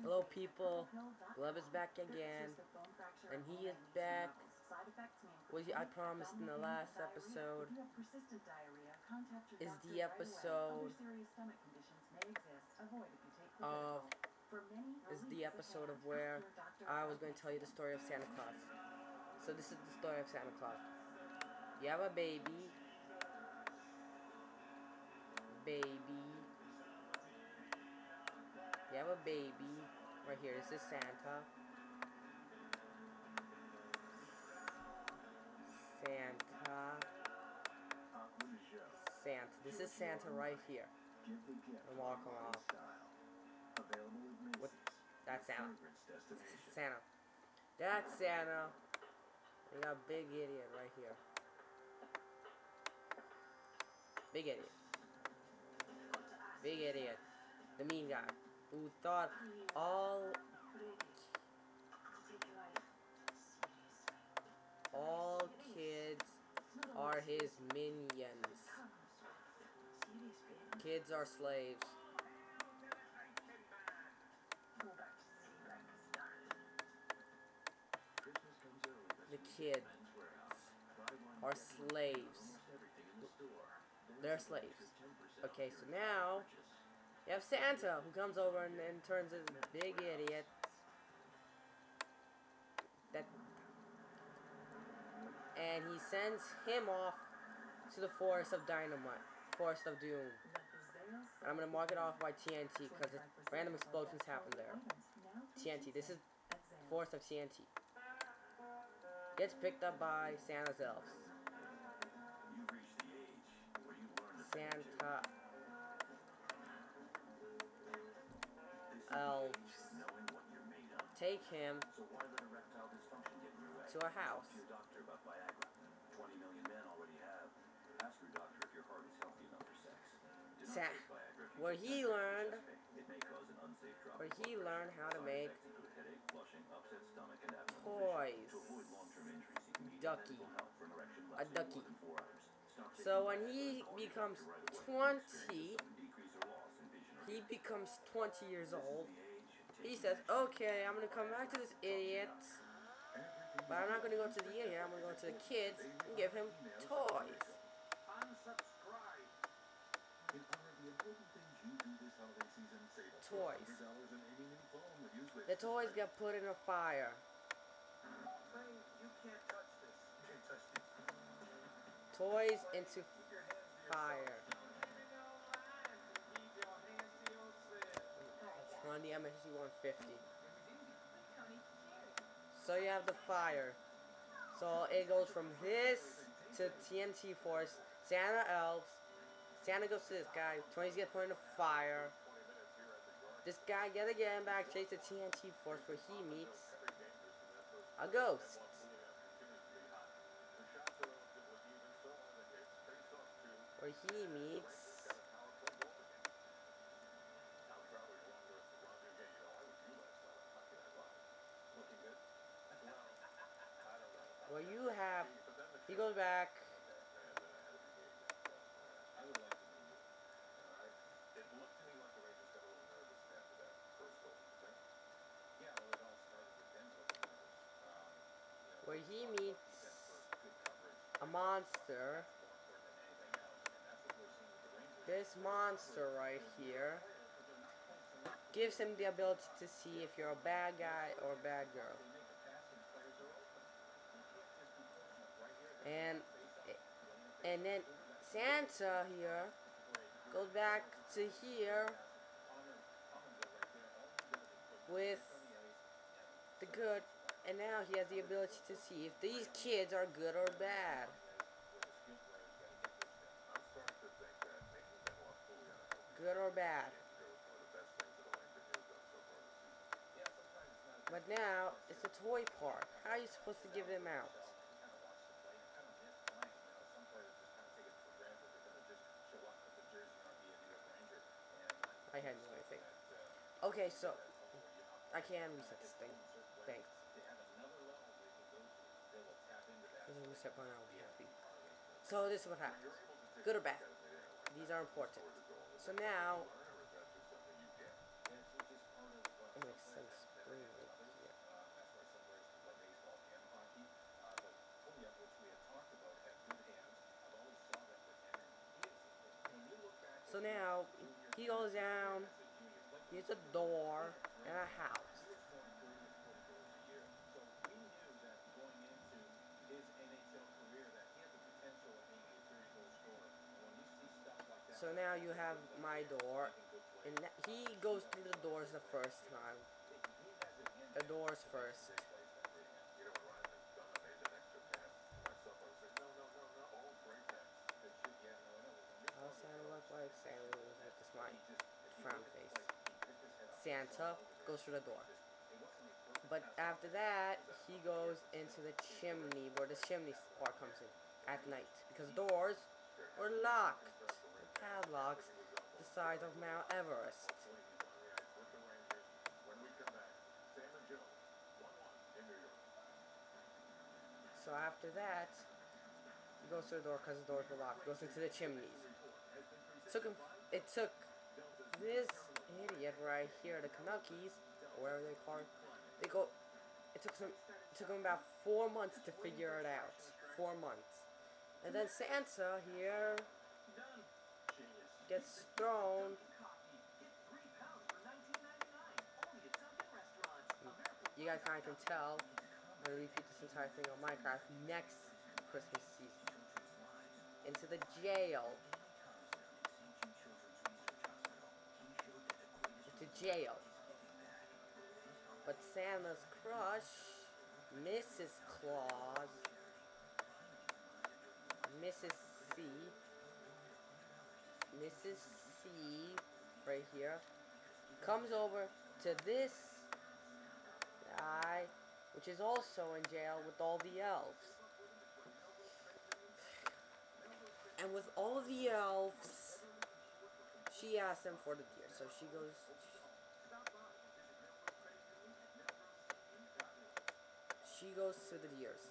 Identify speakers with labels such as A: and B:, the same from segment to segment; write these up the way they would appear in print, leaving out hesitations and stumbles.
A: Hello people, Glove is back again, and he is back what I promised in the last episode is the episode of where I was going to tell you the story of Santa Claus. So this is the story of Santa Claus. You have a baby, you have a baby, right here, this is Santa. This is Santa right here. And walking off. That's Santa. That's Santa. We got a big idiot right here. Big idiot. The mean guy. Who thought all kids are his minions. Kids are slaves. The kids are slaves. They're slaves. Okay, so now you have Santa who comes over and turns into a big idiot. And he sends him off to the Forest of Dynamite. Forest of Doom. And I'm going to mark it off by TNT because random explosions happen there. TNT. This is Forest of TNT. Gets picked up by Santa's elves. Santa elves take him to a house. Where he learned how to make toys. A ducky. So when he becomes 20 years old, he says, okay, I'm going to come back to this idiot, but I'm not going to go to the idiot, I'm going to go to the kids and give him toys. The toys get put in a fire. Toys into fire. On the MSC 150. So you have the fire. So it goes from this to TNT Force, Santa elves. Santa goes to this guy. 20s get put in a fire. This guy yet again back chase the TNT Force where he meets a ghost. He goes back. Where he meets a monster. This monster right here gives him the ability to see if you're a bad guy or a bad girl. And then Santa here goes back to here with the good, and now he has the ability to see if these kids are good or bad. Good or bad. But now, it's a toy park. How are you supposed to give them out? I had no idea. Okay, so I can reset this thing. Thanks. Reset one, I'll be happy. So this is what happens. Good or bad. These are important. So now, So now he goes down. Here's a door and a house. So now you have my door, and he goes through the doors the first time. The doors first. How Santa look like? Santa was with the smile, frown face. Santa goes through the door. But after that, he goes into the chimney, where the chimney part comes in at night, because doors were locked, with padlocks, the size of Mount Everest. So after that, he goes through the door because the doors were locked. He goes into the chimneys. It took this idiot right here, the Canuckies, or whatever they call it. It took him about 4 months to figure it out. 4 months. And then Santa here gets thrown. You guys kind of can tell. I'm going to repeat this entire thing on Minecraft next Christmas season. Into the jail. Into jail. But Santa's crush, Mrs. Claus, Mrs. C, Mrs. C, right here, comes over to this guy, which is also in jail with all the elves. And with all the elves, she asks them for the deer. So she goes to the deers.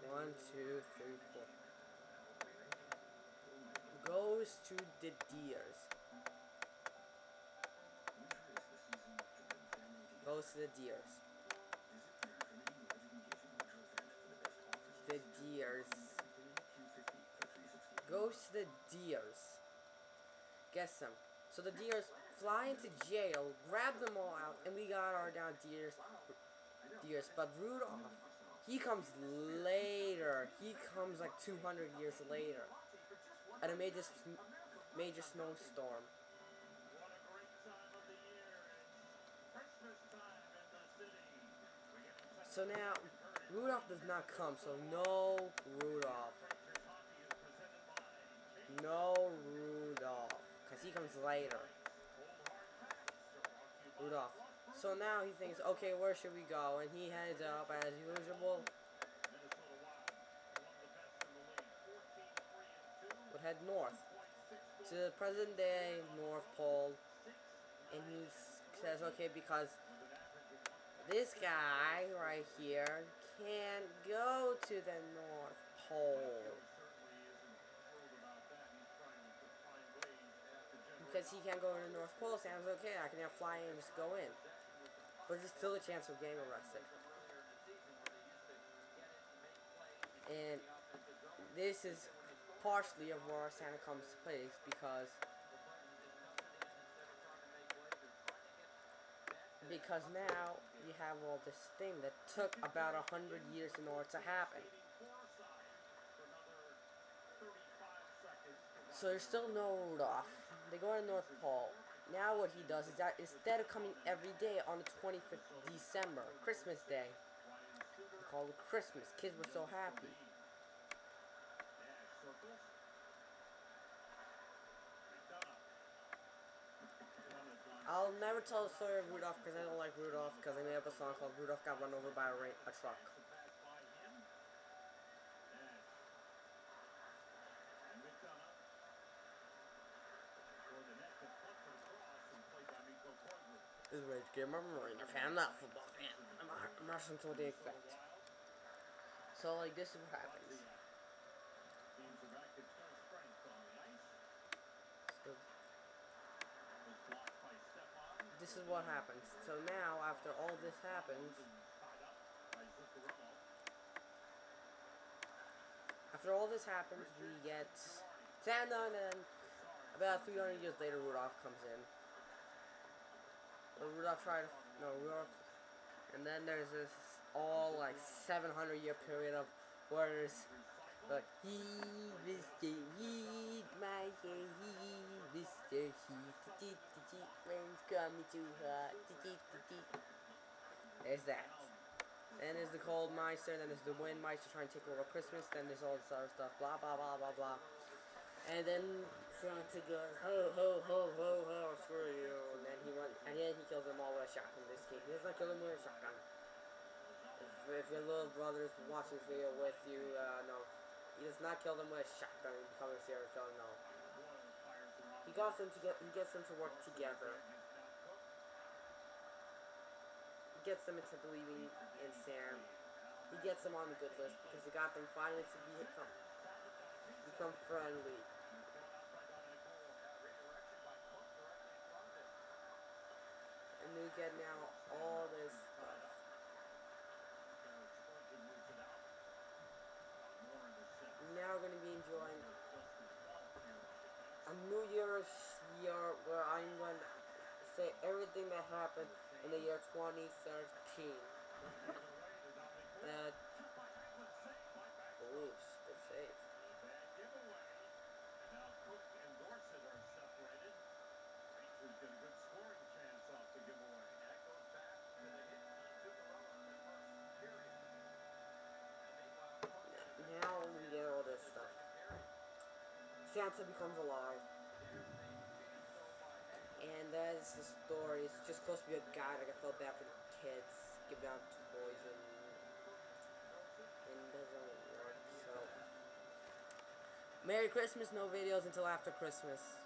A: 1, 2, 3, 4. Goes to the deers. Goes to the deers. The deers. Goes to the deers. Guess them. So the deers fly into jail, grab them all out, and we got our down deers. But Rudolph, he comes later. He comes like 200 years later. At a major snowstorm. So now, Rudolph does not come, so no Rudolph. No Rudolph, because he comes later. Rudolph. So now he thinks, okay, where should we go? And he heads up, as usual. Would head north to the present day North Pole. And he says, okay, because this guy right here can't go to the North Pole. Because he can't go to the North Pole, sounds okay, I can now fly in and just go in. But there's still a chance of getting arrested. And this is partially of where Santa comes to place, because now you have all this thing that took about 100 years in order to happen. So there's still no Rudolph. They go to the North Pole. Now what he does is that instead of coming every day on the 25th of December, Christmas Day, we call it Christmas. Kids were so happy. I'll never tell the story of Rudolph because I don't like Rudolph, because I made up a song called Rudolph Got Run Over by a Truck. This is Rage Gamer, Marina fan, I'm not a football fan. I'm wrestling to the effect. So, like, this is what happens. So, this is what happens. So now, after all this happens, after all this happens, we get Santa, and then about 300 years later, Rudolph comes in. Or Rudolph tried, no, Rudolph, and then there's this all like 700-year period of words like he, Mr. Heat, my head, he, Mr. Heat, rain's coming too hot, there's that. Then there's the cold Meister, then there's the wind Meister trying to take over Christmas, then there's all this other stuff, blah blah blah blah blah. And then Santa goes, ho ho ho ho ho, screw you, and then he kills them all with a shotgun. This kid, he does not kill them with a shotgun. If your little brother's watching this video with you, no, he does not kill them with a shotgun and become a serial killer. No, he gets them to work together. He gets them into believing in Sam. He gets them on the good list because he got them finally to become friendly. And we get now all this stuff. Now we're going to be enjoying a New Year's year where I'm going to say everything that happened in the year 2013. Oops, good save. Now we get all this stuff. Santa becomes alive. And that is the story. It's just supposed to be a guide. Like I felt bad for the kids. Give out toys and it doesn't work. So Merry Christmas, no videos until after Christmas.